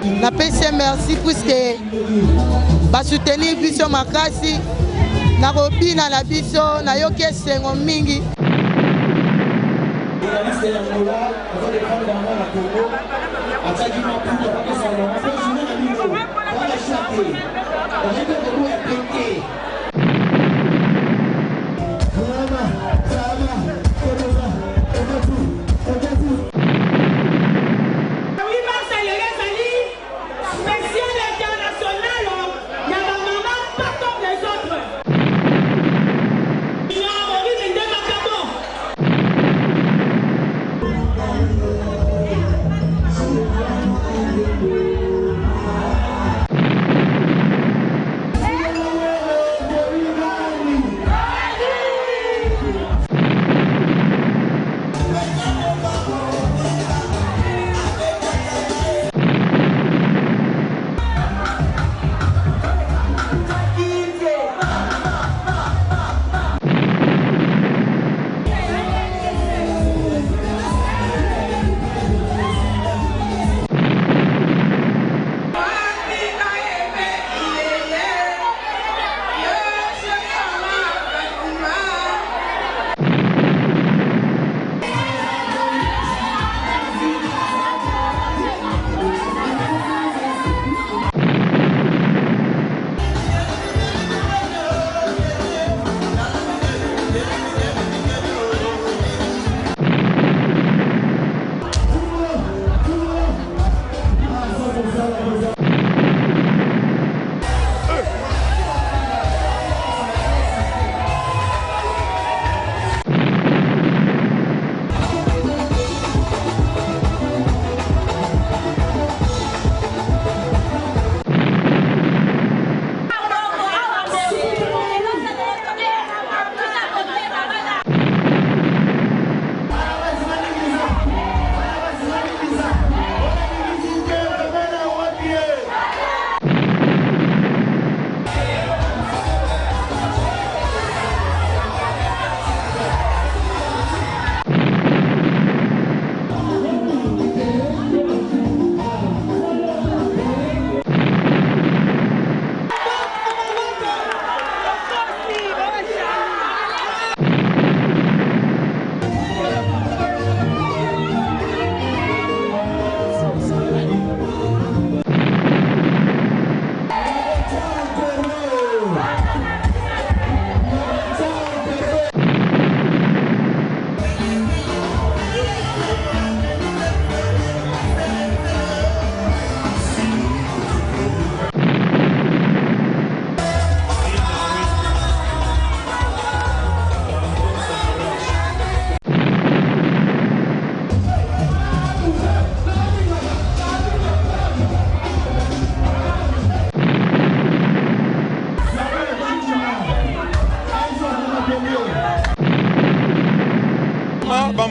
Na pese merci puisque ba soutenir biso makasi na robina na biso na yoke sengo mingi.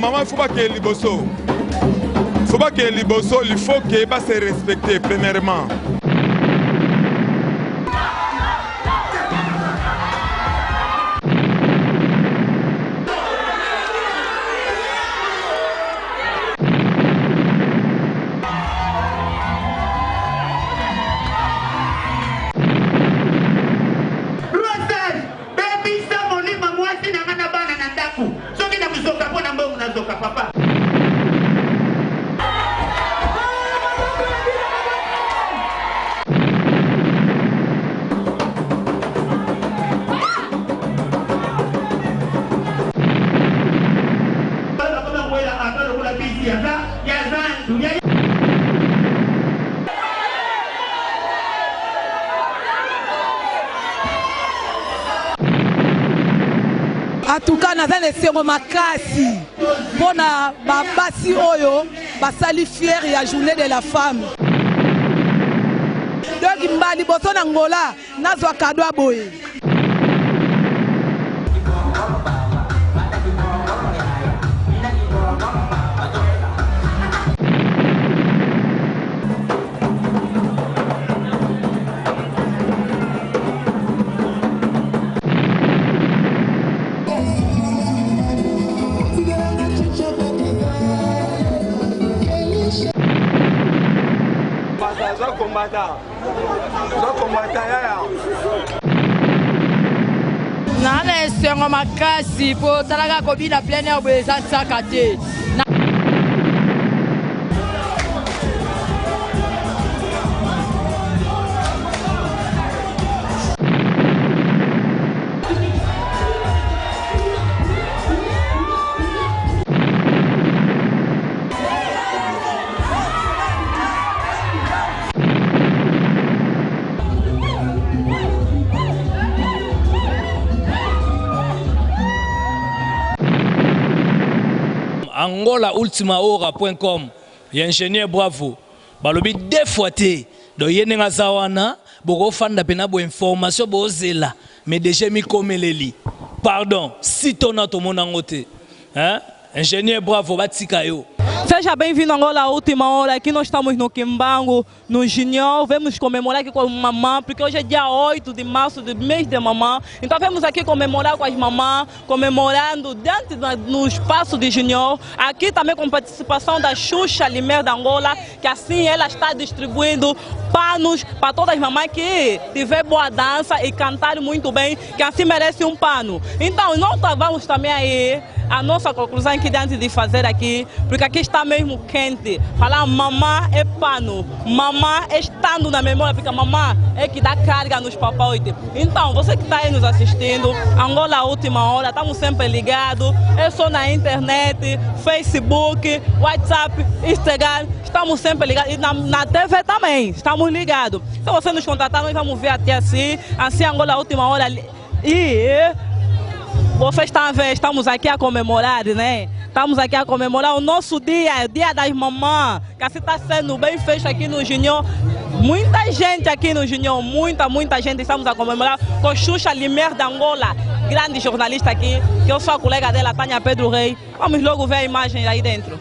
Maman, il faut pas qu'il liboso. Faut pas qu'il liboso, il faut qu'il va se respecter premièrement. Atuka naza lesengo makasi pona babasi oyo basali fier ya journée de la femme. Donc mbali boso na ngola nazwa cadeau a Boye. Nana esengo makasi po talaka kobina plein air beza sakate. Angola ultimahora.com Ingenieur bravo balobi deux fois te do yenenga zawana boko fanda pena bo information bozela mais déjà mi komeleli pardon si tona to monango te hein Ingenieur bravo batika yo. Seja bem-vindo a Angola, a última hora. Aqui nós estamos no Kimbango, no Ingenieur. Vamos comemorar aqui com a mamãe, porque hoje é dia 8 de março, do mês de mamãe. Então vamos aqui comemorar com as mamães, comemorando dentro no espaço de Ingenieur. Aqui também com participação da Xuxa Limer da Angola, que assim ela está distribuindo panos para todas as mamães que tiver boa dança e cantar muito bem, que assim merece um pano. Então nós vamos também aí a nossa conclusão que antes de fazer aqui, porque aqui está mesmo quente. Falar mamã é pano, mamã é estando na memória, porque mamã é que dá carga nos papóis. Então, você que está aí nos assistindo, Angola a última hora, estamos sempre ligados, é só na internet, Facebook, WhatsApp, Instagram, estamos sempre ligados. E na TV também, estamos ligados. Se você nos contatar, nós vamos ver até assim Angola a última hora. E vocês estão a ver, estamos aqui a comemorar, né? Estamos aqui a comemorar o nosso dia, o dia das mamãs, que assim está sendo bem feito aqui no Ingenieur. Muita gente aqui no Ingenieur, muita gente estamos a comemorar com Xuxa Limer da Angola, grande jornalista aqui, que eu sou a colega dela, Tânia Pedro Rei. Vamos logo ver a imagem aí dentro.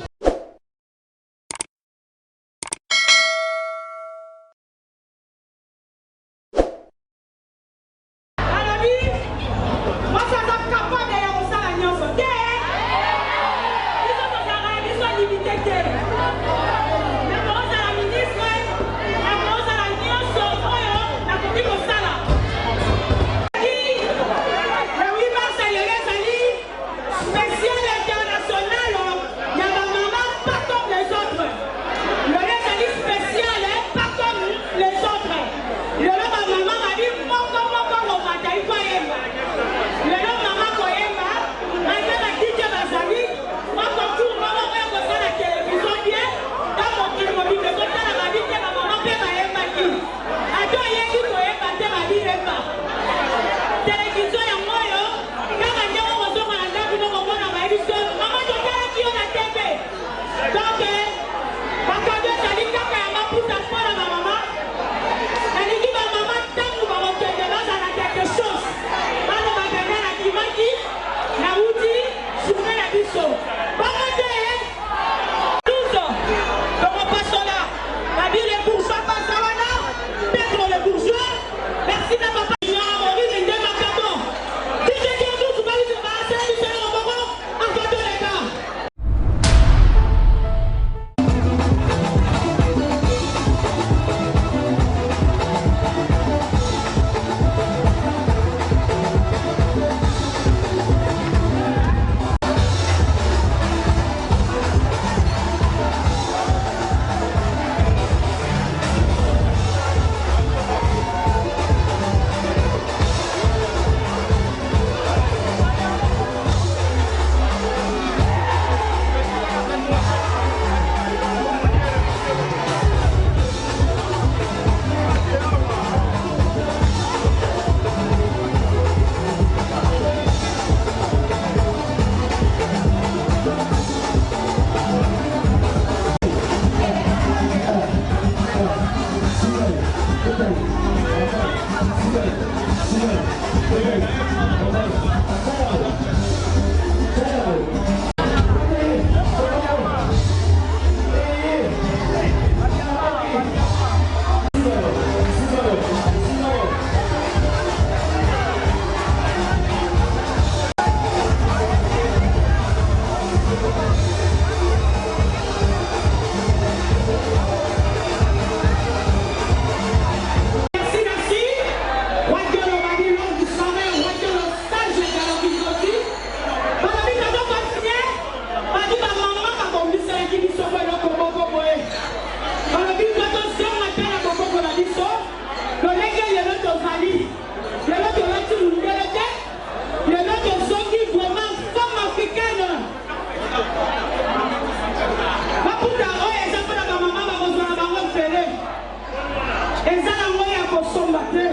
kosomba te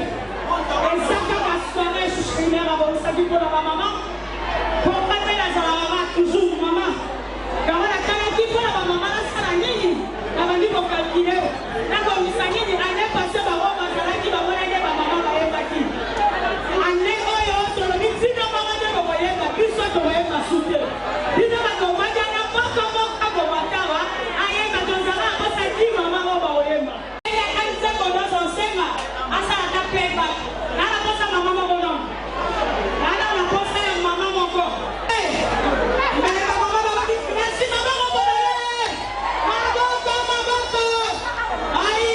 eza kaka soirée SUSCRIBER abonnisaki mpona bamama po mpe nazalaka toujours mama yango natalaki mpona bamama nasala nini nabandi kokalkile nabongisa nini ane pase bango bazalaki bamonane bamama bayebaki ane oyo tolobi ntina mama nde bokoyeba biso tokoyeba sute bino bakombadiana mokomoka bobataba ayeba tozala akosaki mama o bakoyeba aise konozosenga asalaka playback nanakosa mama moko non nana nakosa ya mama moko merci mama moko maboko maboko ai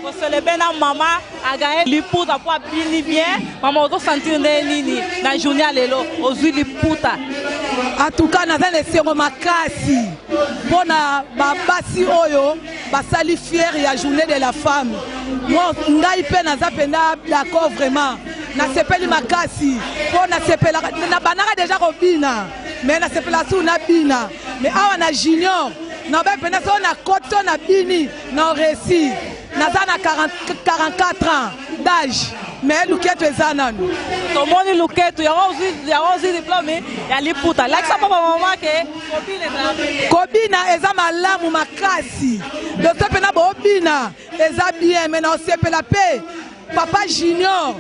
Parce que le maman a gagné l'ipouta pour bien, maman doit sentir nini na journée lelo ozu l'ipouta. En tout cas, nous avons laissé makasi pour na babasi oyo basali fier ya journée de la femme. Moi, ngai pe na zapenda d'accord vraiment. Na sepeli makasi pour na sepela na banaka déjà robina mais na sepela sou na bina mais awa na junior na ba pena so na koto na bini na réussi na za na 44 ans d'âge mais luketo ezananu to moni luketo ya ozi diplôme ya liputa like ça papa maman ke kobina eza malamu makasi de sepena bobina eza bien mais na sepela pe papa junior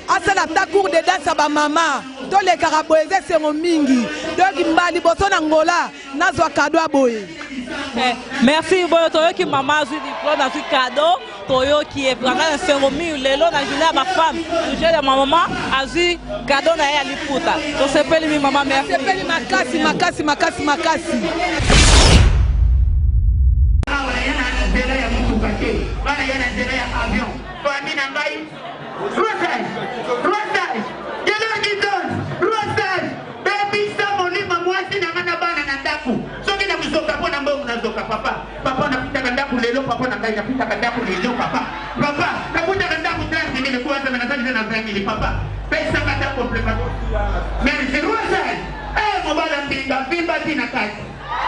asala ta cours de danse ba mama to le karaboeze sengo mingi donc mbali boso na ngola nazwa cadeau a Boye. Merci Boye toyo ki mama azui diplôme azui cadeau toyo qui est vraiment un sengo mingi lelo na journée ba femme journée de ma maman azui cadeau na ya liputa to sepeli mi mama merci sepeli makasi makasi makasi makasi Papa napita kandaku lelo papa na ngai napita kandaku lelo papa napita kandaku 30,000 kwanza na nadhani na 20,000 papa pesa kata complementar mais c'est rosa mobala mbinga vimba tina kazi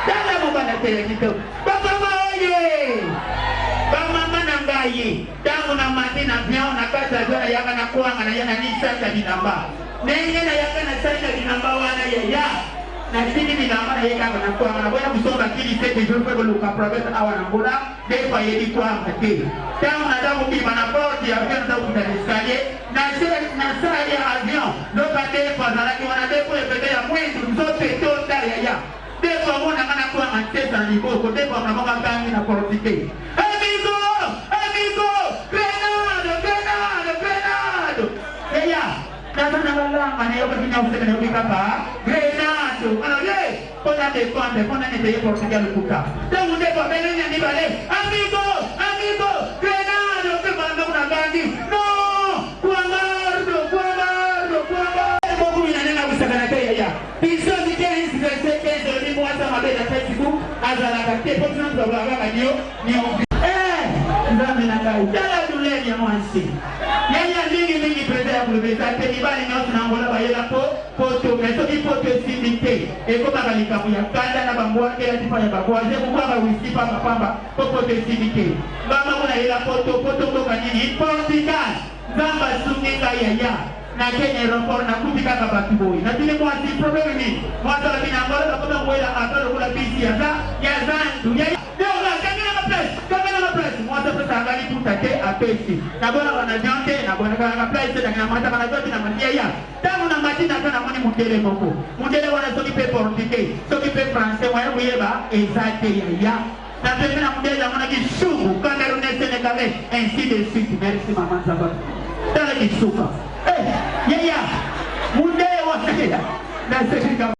dala mobala tele kito papa maoye mama na ngai tangu na mati na vyao na kaza jana yaka na kuanga na yana ni sasa dinamba nenge na yaka na sasa dinamba wana ya na sisi ni namana yeka na kwa na bwana kusonga kili sete jour kwa luka province awa na ngola de pa yedi kwa ngate tangu na damu ki bana porte ya vient da utaniskalie na sala ya avion do ka de pa na ki wana de kwa pete ya mwendu zote tota ya de pa mona kana kwa ngate ni ko de pa na mama kangi na politike amigo grenade ya na wala mana yo kina useme ni kapa grenade ana ye pona de kwande pona ne de Portugal kuka tangu de pa bele ni bale amigo grenade ke banda una gandi no kuangardo bobu ina nena usaka na ya piso ni 15 ni mwasa na Facebook azalaka te po tuna tobaka banio ni nzambe na ngai tala duleni ya mwansi yanya mingi prede ya kulubeza te ibali nyonso na ngola bayela poto mais soki poto esimbi te ekomaka likambo ya kanda na bambwake ya tifa ya babwaze kukwaka wisi pambapamba po poto esimbi te ngamba kuna yela poto mboka nini Portugal nzamba sungi ngai yaya na Kenya aeroport na kupika kaka Boye na tile mwasi probleme ni mwasa la bina ngola bakoma mwela atoro kula bisi ya zandu ya leo la kamera na place mwasa pesa angali tutate apesi na bona wana jonte na bona kana place na mwasa kana zote na matia ya tangu na matina kana moni mudele moko mudele wana soki pe portugais soki pe français mwa yeba ezate ya na pembe na mudele mwana kishungu Camerounais Sénégalais ainsi de suite merci maman Zaba tala kisuka yeah, mundee wasaya na sekika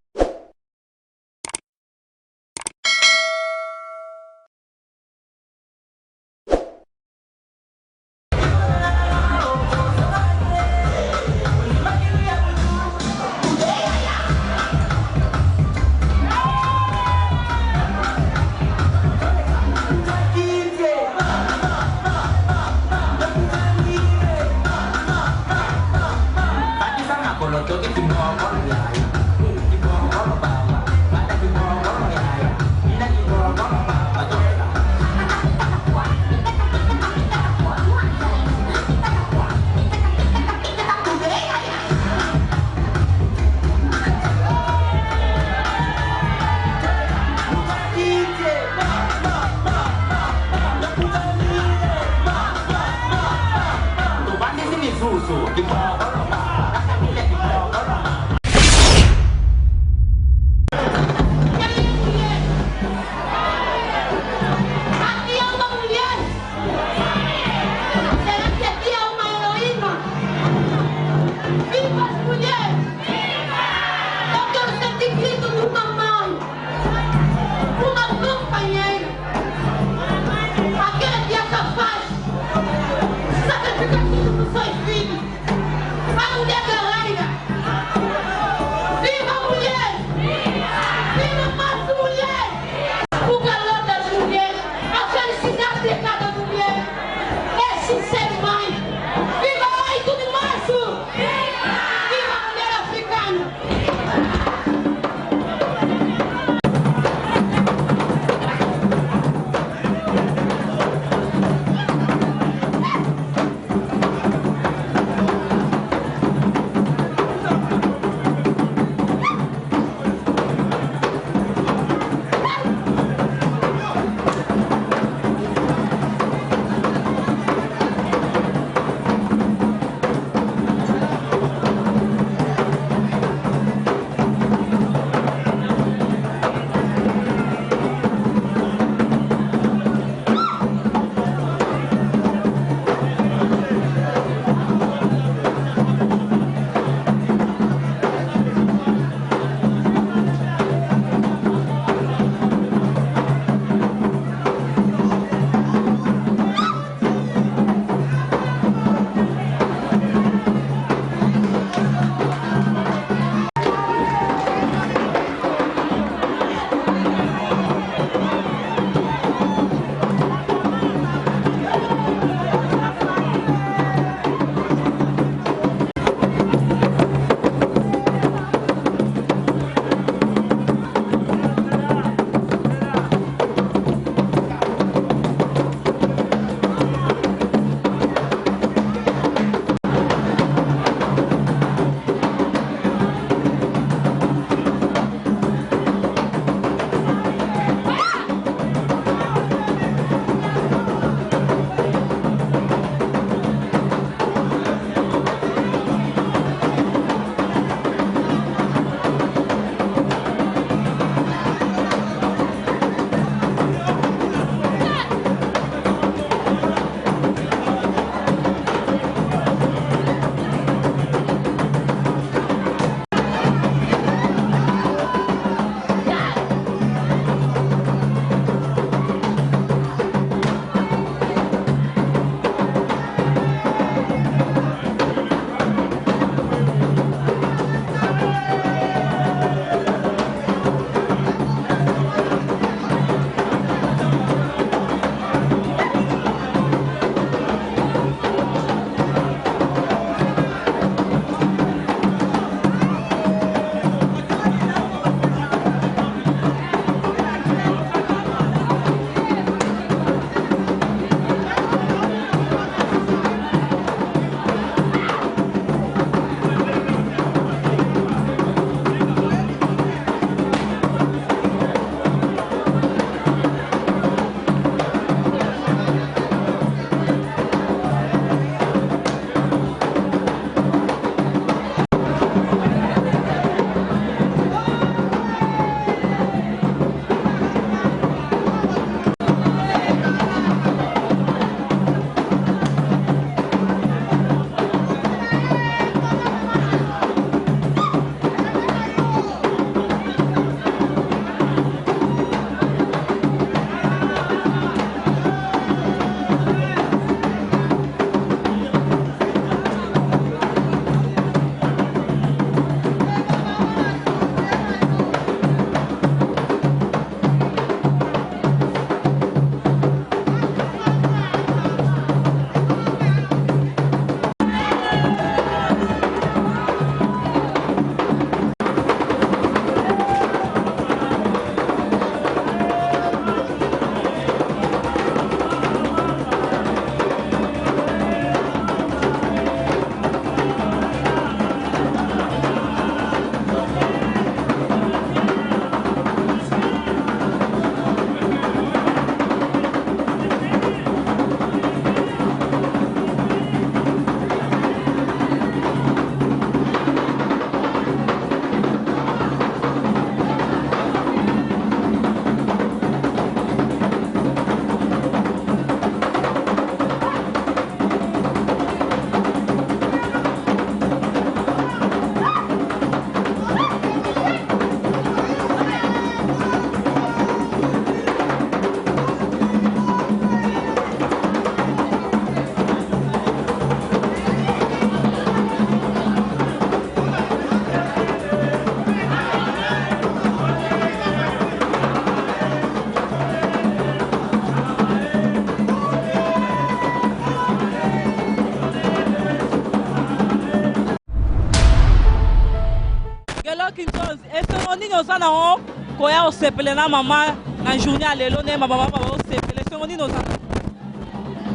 oza nango koya osepele na mama na journée ya lelo ne mama baba osepele songo nini oza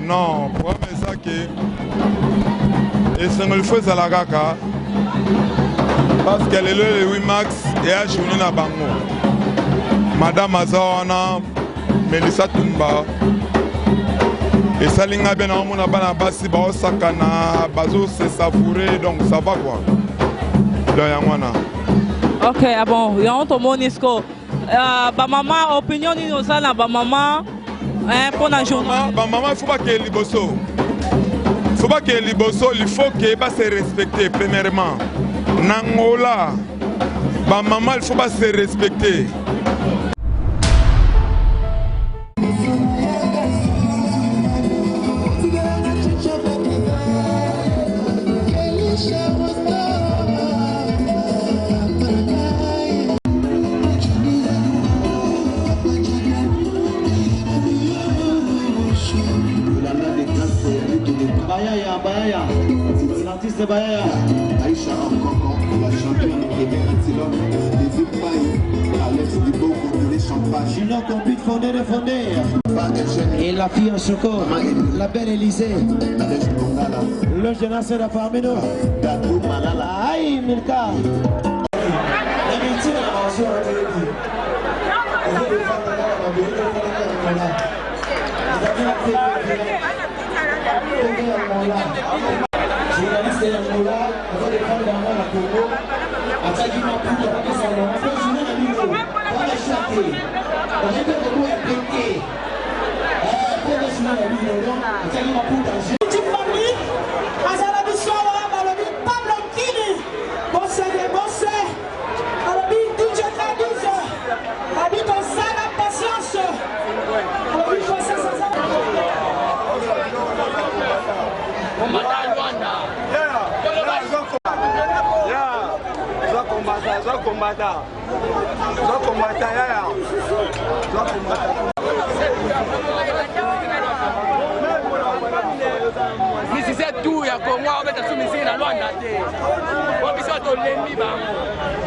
non problème eza ke esengo lifo ezala kaka parce que lelo le 8 max eya journée na bango madame aza wana Melissa Tumba esalinga bien naomona bana basi baosakana bazose savourer donc ça va quoi donc yango wana ok bon yango tomoni siko bamama opinion nini oza na bamama mpona journée bamama il faut bakeye liboso faut bakeye liboso il faut ke base respecter premièrement na ngola bamama il faut base respecter. L'artiste Boye, Aïcha Nkoko, la championne des Ipaï, Alex Dibo, les champagnes. Junior Compite fondé de fondé. Et la fille en choco, la belle Élysée. Le jeune de la famille. Aïe, Milka. Journaliste ya Mola, on va défendre dans la Congo. Ataki Maputa, on va s'en aller. On va jouer à l'île. On va chanter. On va faire des mots à péter. On va jouer à l'île. Ataki Maputa. Petite famille, Azalabi Sola, Balobi Pablo Kini, Bosse de Bosse, Balobi DJ Kadis, Balobi Konsala Patience, Balobi Bosse Sazala. Misi c'est tout ya Congo on va te misi na Luanda te. On biso to lembi bango.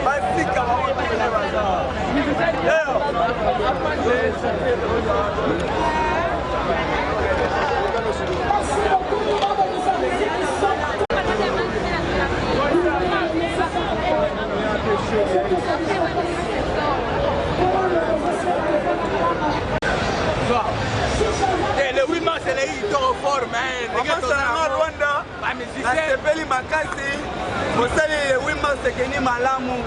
Basika ba on na baza. Misi le 8 mars c'est les idées forme Rwanda nasepeli makasi mosali le 8 mars tekeni malamu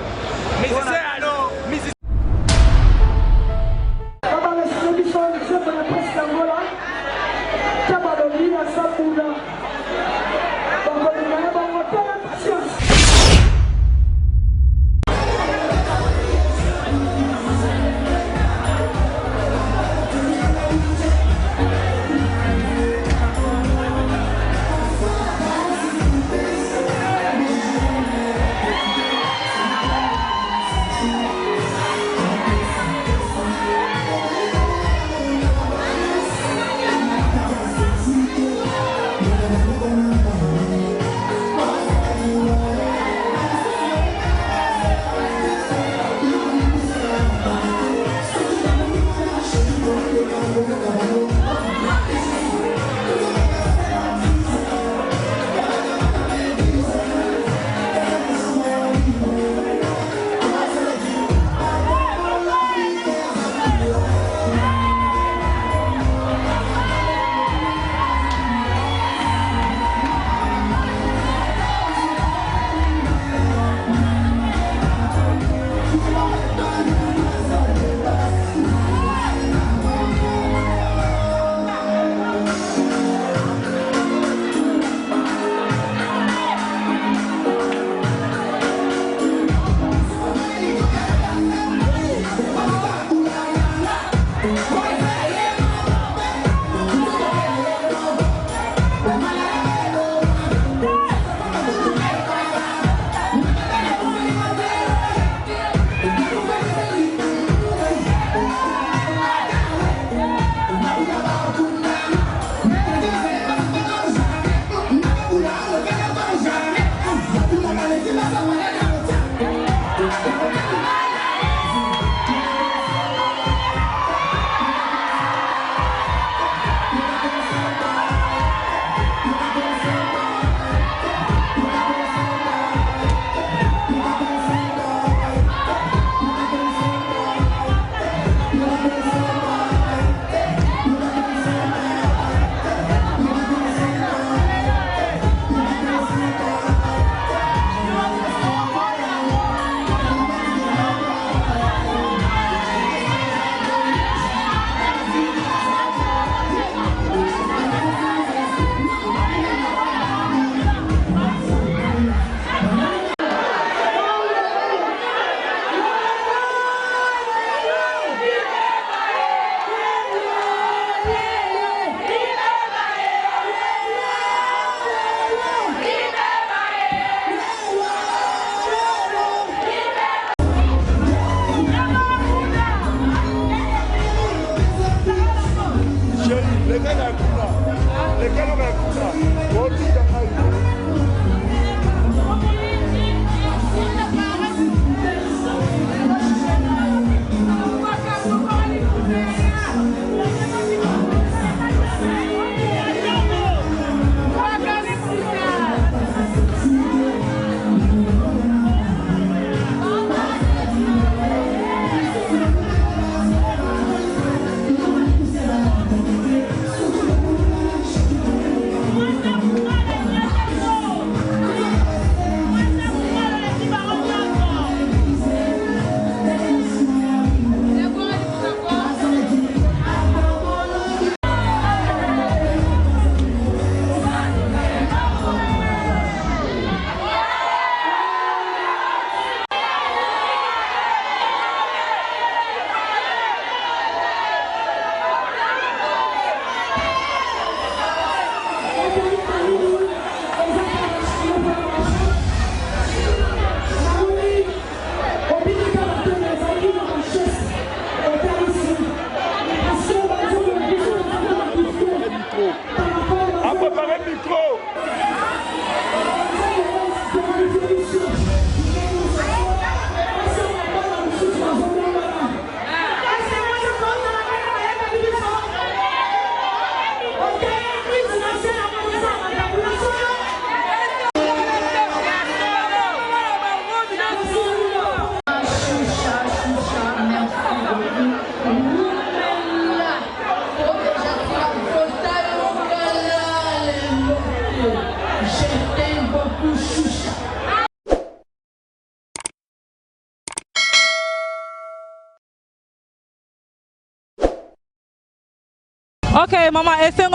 Ok, maman, et c'est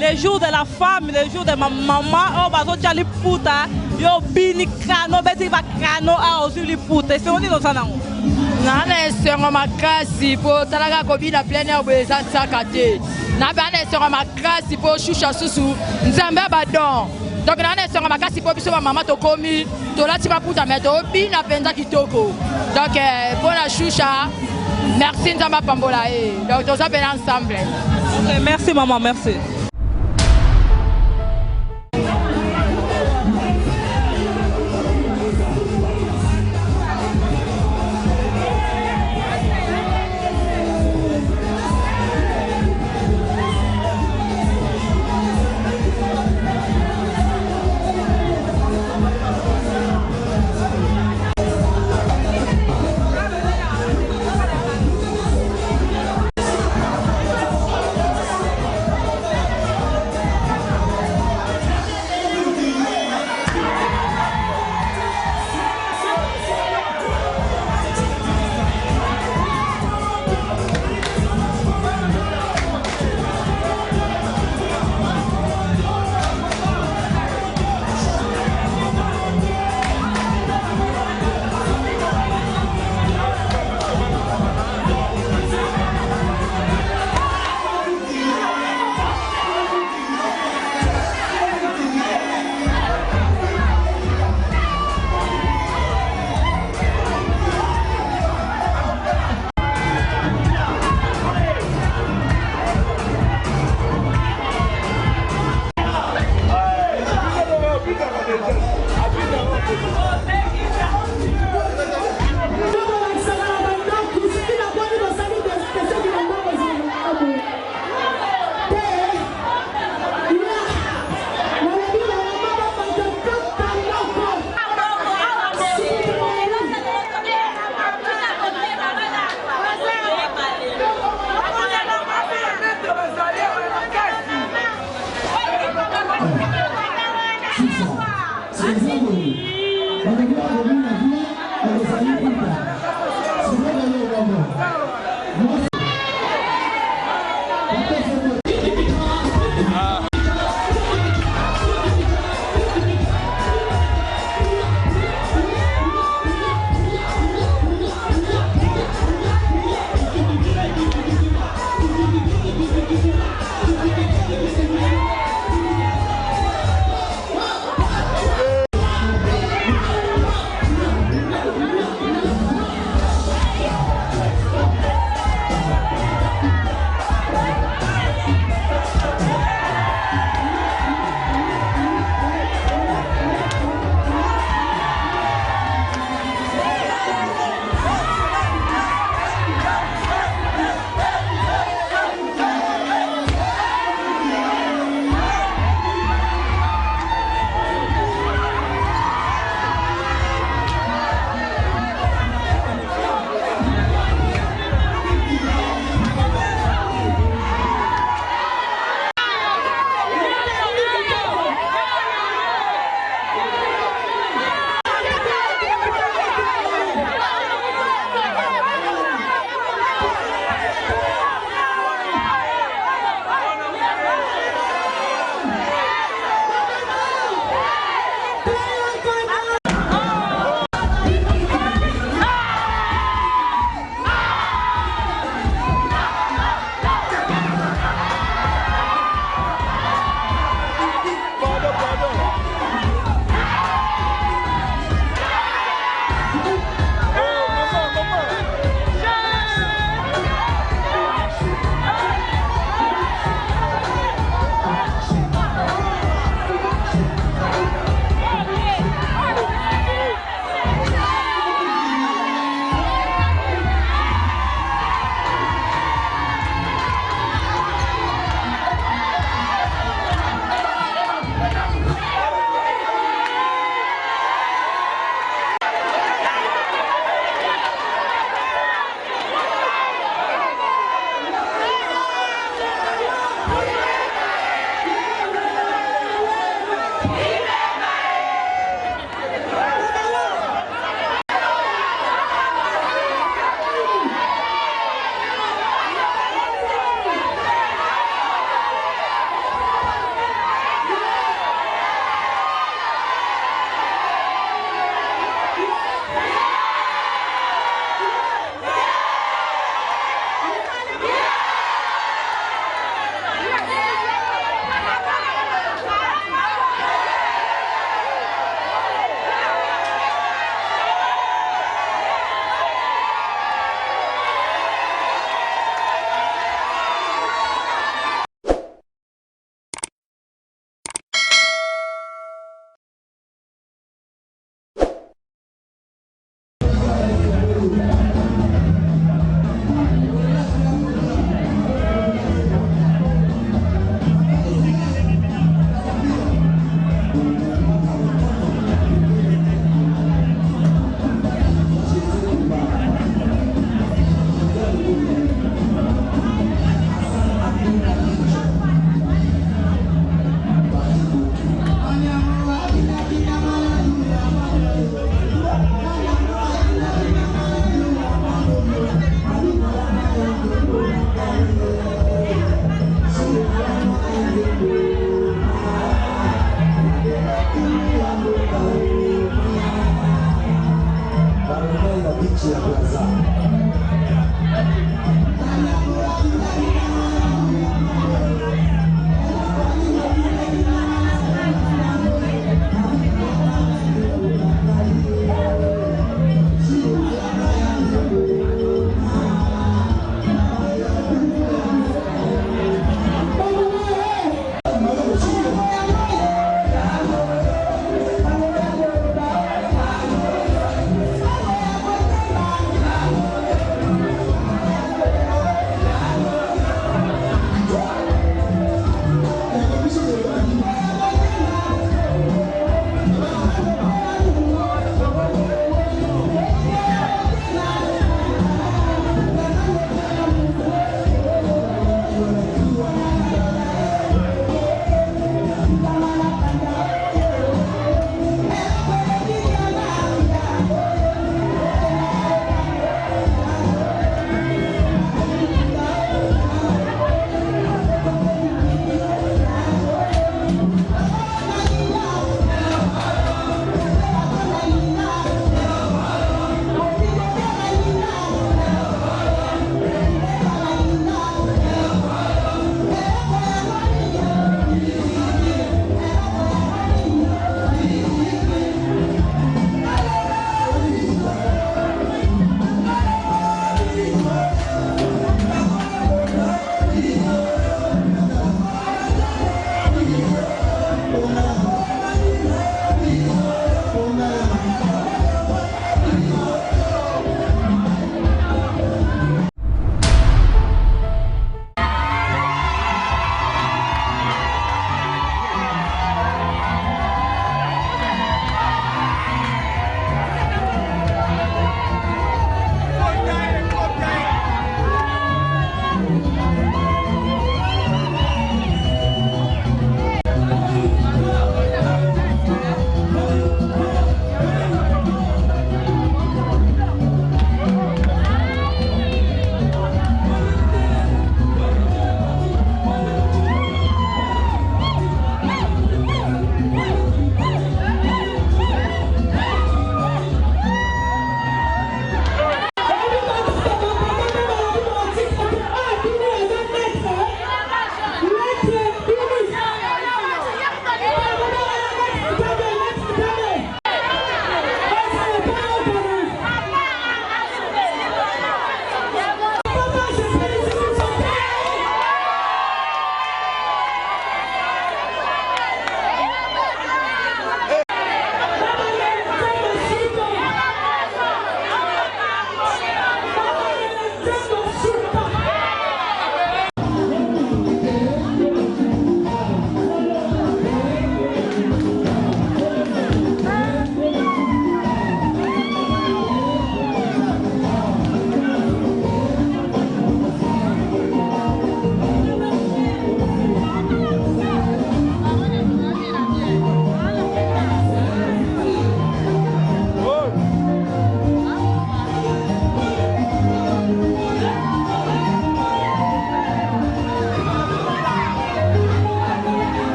les jours de la femme, les jours de ma maman, on va sortir les putas, yo bini kano, beti va kano a aussi les putas. C'est on dit dans ça non. Nana sera makasi pour talaga kobi na plein air beza sakate. Na bana sera makasi pour choucha susu, nzamba badon. Donc nana sera makasi pour biso maman to komi, to la tiba puta meto bina penza kitoko. Donc pour la choucha, merci nzamba pambola e. Donc on s'appelle ensemble. Ok, merci maman, merci.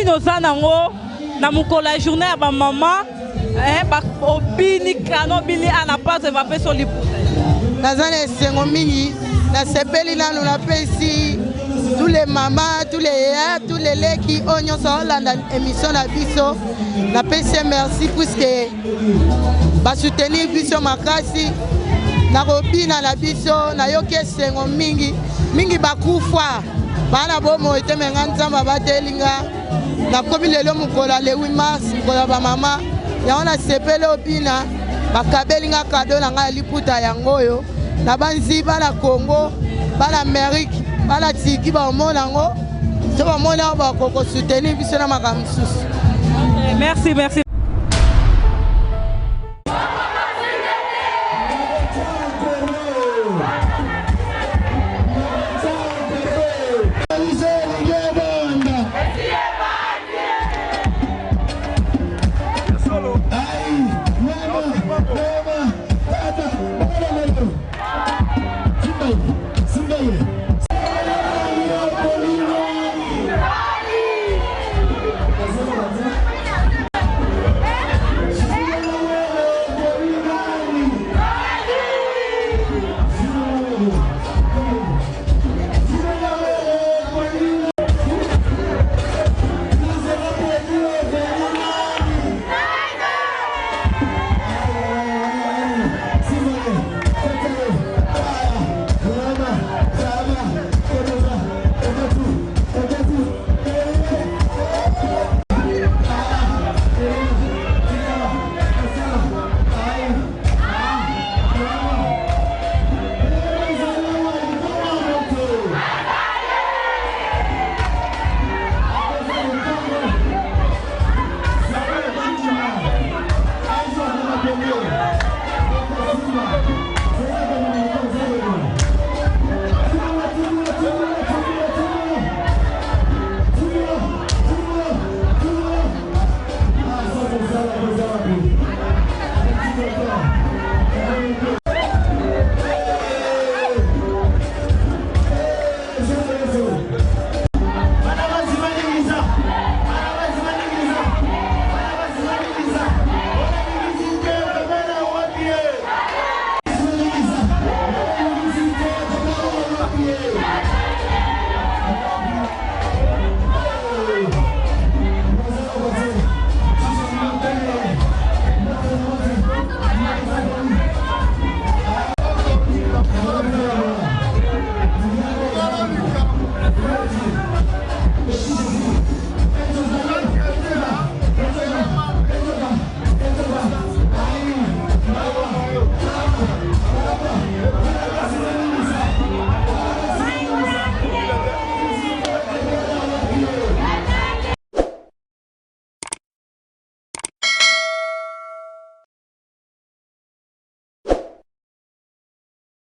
noza nango na mukola journée ya ba maman ba obini kano bini ana passe va peso liputa nazana sengo mingi na sepeli nanu na pesi tous les mamans tous les leki onyo so landa émission na biso na pesi merci puisque ba soutenir biso makasi na robina na biso na yoke sengo mingi bakufa bana bomo etemenga nzamba batelinga na komi lelo mukola le 8 mars mukola ba mama ya ona sepele obina bakabelinga kado na ngai liputa yango yo na banzi bana Congo bana Amérique bana tiki ba omona ngo so ba mona ba koko soutenir biso na makambo susu. Merci.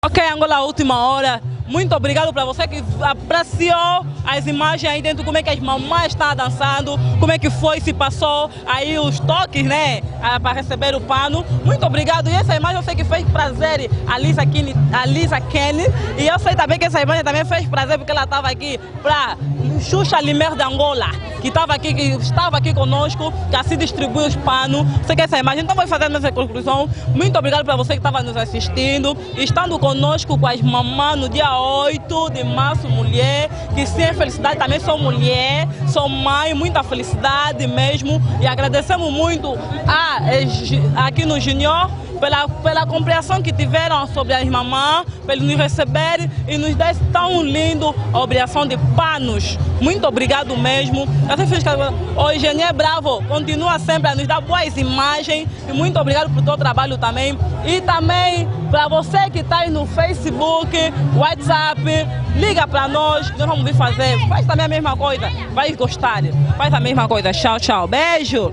Ok, Angola, a última hora. Muito obrigado para você que apreciou as imagens aí dentro, como é que as mamães estão dançando, como é que foi, se passou aí os toques, né, para receber o pano. Muito obrigado. E essa imagem eu sei que fez prazer a Lisa Kenny. E eu sei também que essa imagem também fez prazer porque ela estava aqui para Xuxa Limer de Angola, que estava aqui conosco, que assim distribui os panos. Sei que essa imagem, então vou fazer essa conclusão. Muito obrigado para você que estava nos assistindo, estando conosco com as mamãs no dia 8 de março, mulher, que sim, é felicidade, também sou mulher, sou mãe, muita felicidade mesmo. E agradecemos muito aqui no Ingenieur pela compreensão que tiveram sobre as mamãs, pelo nos receber e nos dar tão lindo a obrigação de panos. Muito obrigado mesmo. O Ingenieur bravo, continua sempre a nos dar boas imagens e muito obrigado por todo o trabalho também. E também para você que está aí no Facebook, WhatsApp, liga para nós vamos vir fazer. Faz também a mesma coisa, vai gostar. Faz a mesma coisa. Tchau, tchau. Beijo.